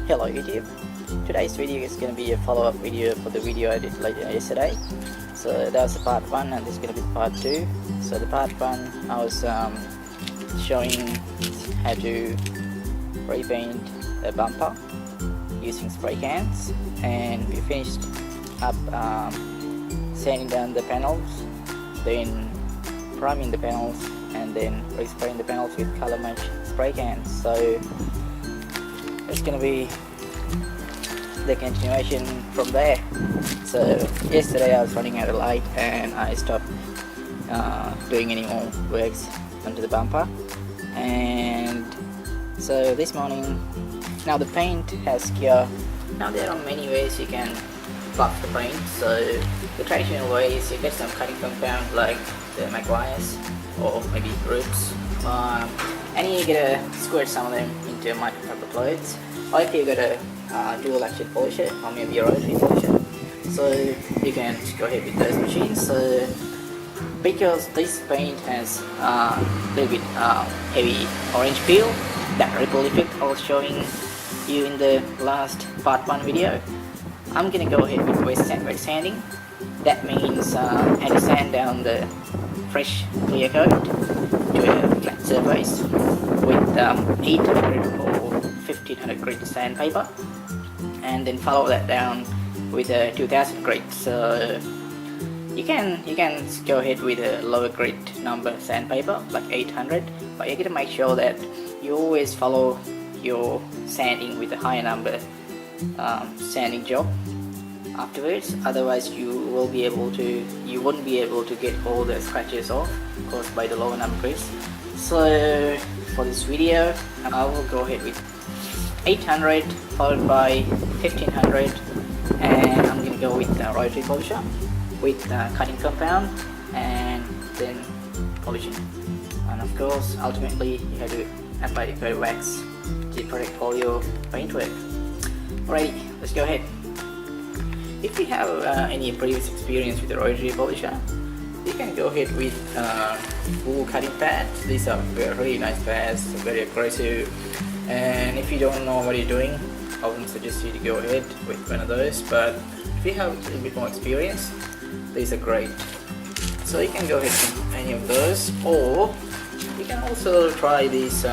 Hello YouTube, today's video is going to be a follow-up video for the video I did later yesterday. So that was the part 1 and this is going to be the part 2. So the part 1 I was showing how to repaint a bumper using spray cans, and we finished up sanding down the panels, then priming the panels, and then respraying the panels with color match spray cans. So it's gonna be the continuation from there. So yesterday I was running out of light and I stopped doing any more works onto the bumper, and so this morning, now the paint has cure. Now there are many ways you can buff the paint. So the traditional way is you get some cutting compound like the MacLeod or maybe roots, and you gotta squirt some of them into microfiber clothes, or if you got a dual action polisher or maybe a rotary polisher, so you can go ahead with those machines. So because this paint has a little bit heavy orange peel, that ripple effect I was showing you in the last part 1 video, I'm gonna go ahead with wet sanding. That means I had to sand down the fresh clear coat to a flat surface with 800 or 1500 grit sandpaper, and then follow that down with a 2000 grit. So you can go ahead with a lower grit number sandpaper like 800, but you gotta make sure that you always follow your sanding with a higher number sanding job afterwards, otherwise you won't be able to get all the scratches off caused by the lower number grits. So for this video I will go ahead with 800 followed by 1500, and I'm gonna go with rotary polisher with cutting compound and then polishing, and of course ultimately you have to apply the coat wax to protect all your paintwork. Alrighty, let's go ahead. If you have any previous experience with the rotary polisher, you can go ahead with wool cutting pads. These are very nice pads, very aggressive, and if you don't know what you're doing, I wouldn't suggest you to go ahead with one of those, but if you have a little bit more experience, these are great. So you can go ahead with any of those, or you can also try these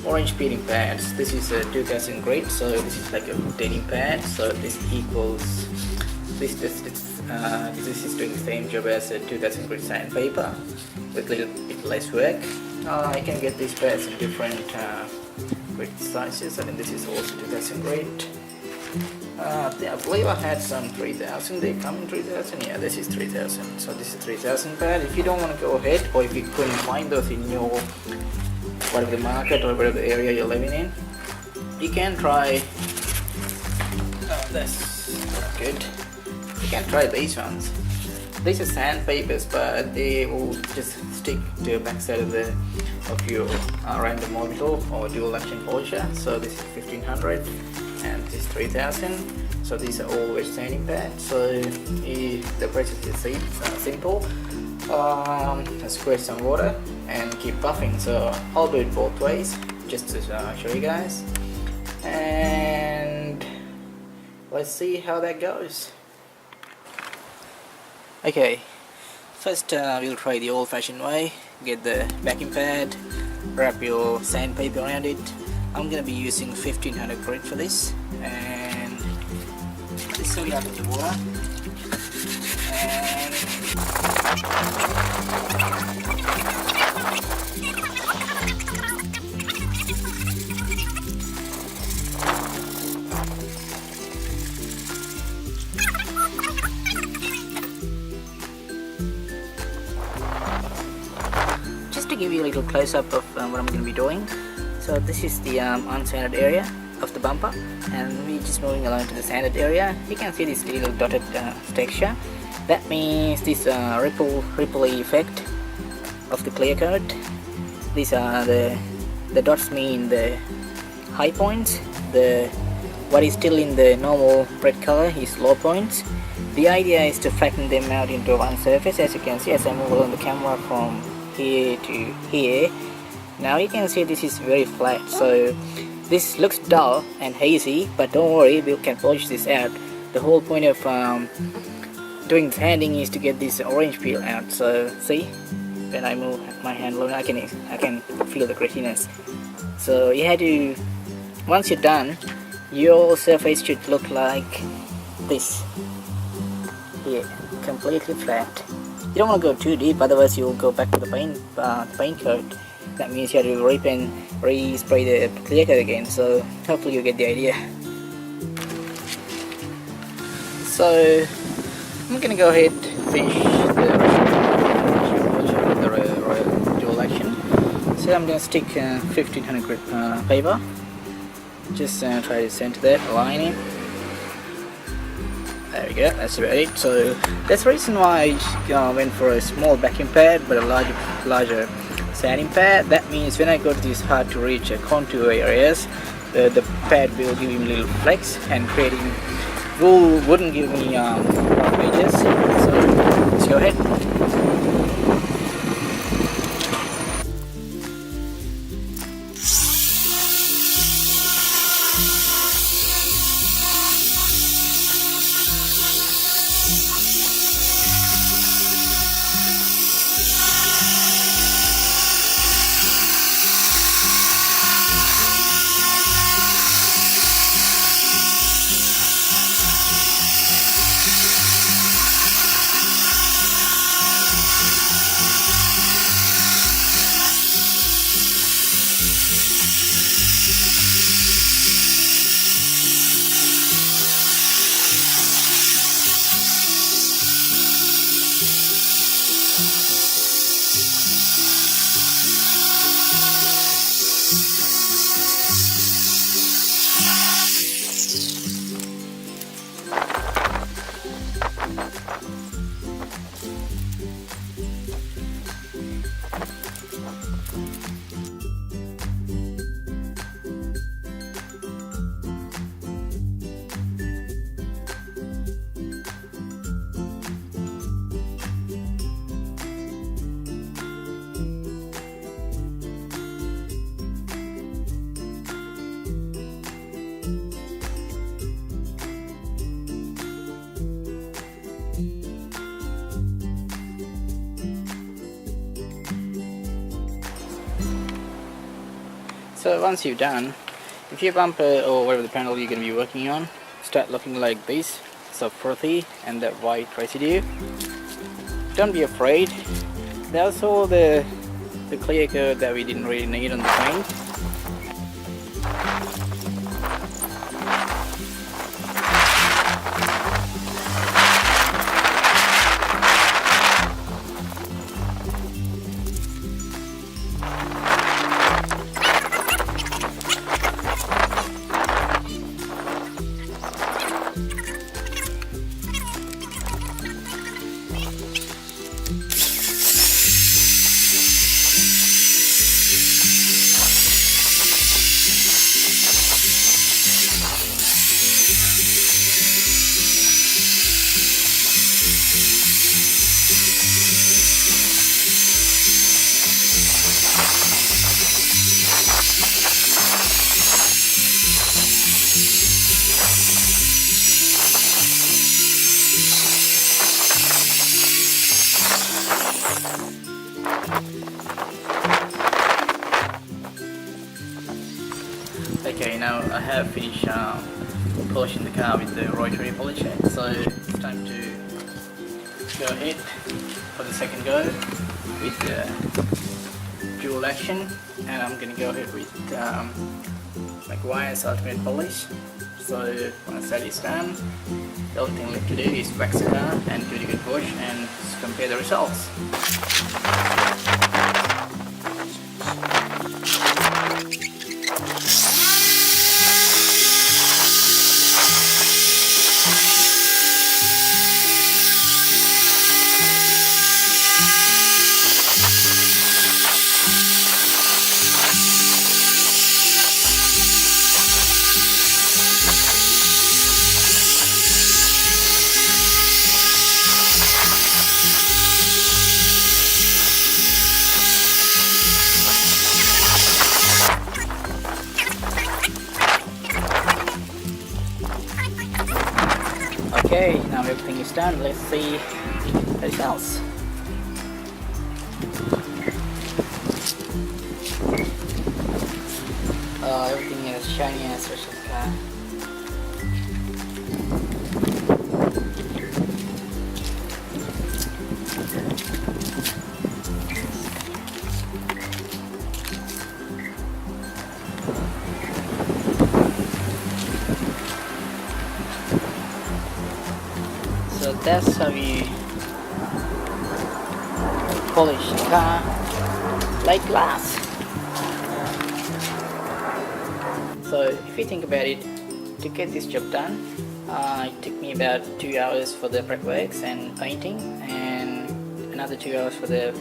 orange peeling pads. This is a 2000 grit, so this is like a denim pad, so this equals this is doing the same job as a 2000 grit sandpaper with a little bit less work. You can get these pads in different grit sizes. I think this is also 2000 grit. I believe I had some 3000. They come in 3000. Yeah, this is 3000. So this is 3000 pad. If you don't want to go ahead, or if you couldn't find those in your whatever the market or whatever the area you're living in, you can try that's not good. You can try these ones. These are sandpapers, but they will just stick to the back side of your random orbital or dual action polisher. So this is 1500 and this is 3000. So these are all wet sanding pads. So the process is simple. Squirt some water and keep buffing. So I'll do it both ways just to show you guys, and let's see how that goes. Okay, first we'll try the old-fashioned way. Get the backing pad, wrap your sandpaper around it. I'm gonna be using 1500 grit for this, and just soak it up in the water. And just to give you a little close-up of what I'm going to be doing. So this is the unsanded area of the bumper, and we're just moving along to the sanded area. You can see this little dotted texture. That means this ripple effect of the clear coat. These are the dots mean the high points. What is still in the normal red color is low points. The idea is to flatten them out into one surface. As you can see, as I move along the camera from here to here, now you can see this is very flat. So this looks dull and hazy, but don't worry, we can polish this out. The whole point of doing sanding is to get this orange peel out. So see, when I move my hand along, I can feel the grittiness. So you have to, once you're done, your surface should look like this here, completely flat. You don't want to go too deep, otherwise you'll go back to the paint coat. That means you have to re-spray the clear coat again. So hopefully you get the idea. So I'm gonna go ahead and finish the dual action. So I'm gonna stick 1500 grit paper. Just try to center that, align it. There we go, that's about it. So that's the reason why I went for a small vacuum pad but a larger sanding pad. That means when I go to these hard to reach contour areas, the pad will give him a little flex and creating wouldn't give me rough edges. So let's go ahead. So once you've done, if your bumper or whatever the panel you're going to be working on start looking like this, so frothy and that white residue, don't be afraid. That's all the clear coat that we didn't really need on the paint. Okay, now I have finished polishing the car with the rotary polisher, so it's time to go ahead for the second go with the dual action, and I'm going to go ahead with MacLeod's ultimate polish. So once that is done, the only thing left to do is wax the car and do the good wash and compare the results. Okay, now everything is done. Let's see the results. Everything is shiny as fresh as car. So that's how you polish the car like glass. So if you think about it, to get this job done, it took me about 2 hours for the prep works and painting, and another 2 hours for the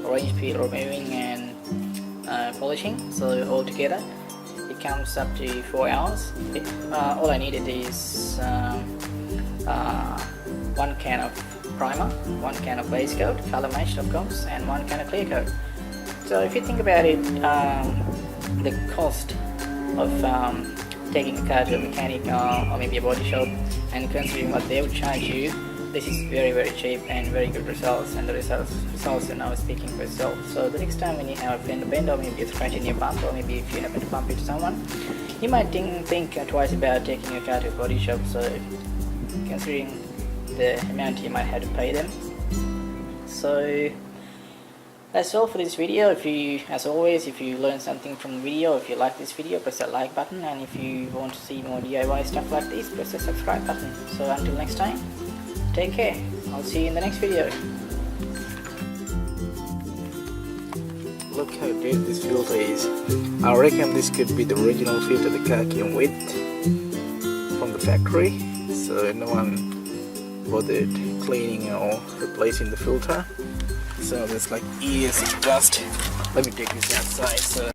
orange peel removing and polishing. So altogether it comes up to 4 hours. All I needed is 1 can of primer, 1 can of base coat, color matched of course, and 1 can of clear coat. So if you think about it, the cost of taking a car to a mechanic or maybe a body shop, and considering what they would charge you, this is very cheap and very good results, and the results are now speaking for itself. So the next time when you have a fender bend, or maybe a scratch in your bumper, or maybe if you happen to bump into someone, you might think twice about taking your car to a body shop. So considering the amount you might have to pay them. So that's all for this video. If you, as always, if you learned something from the video, if you like this video, press that like button, and if you want to see more DIY stuff like this, press the subscribe button. So until next time, take care. I'll see you in the next video. Look how dirty this filter is. I reckon this could be the original filter the car came with from the factory, so no one bothered cleaning or replacing the filter. So there's like years of dust. Let me take this outside. So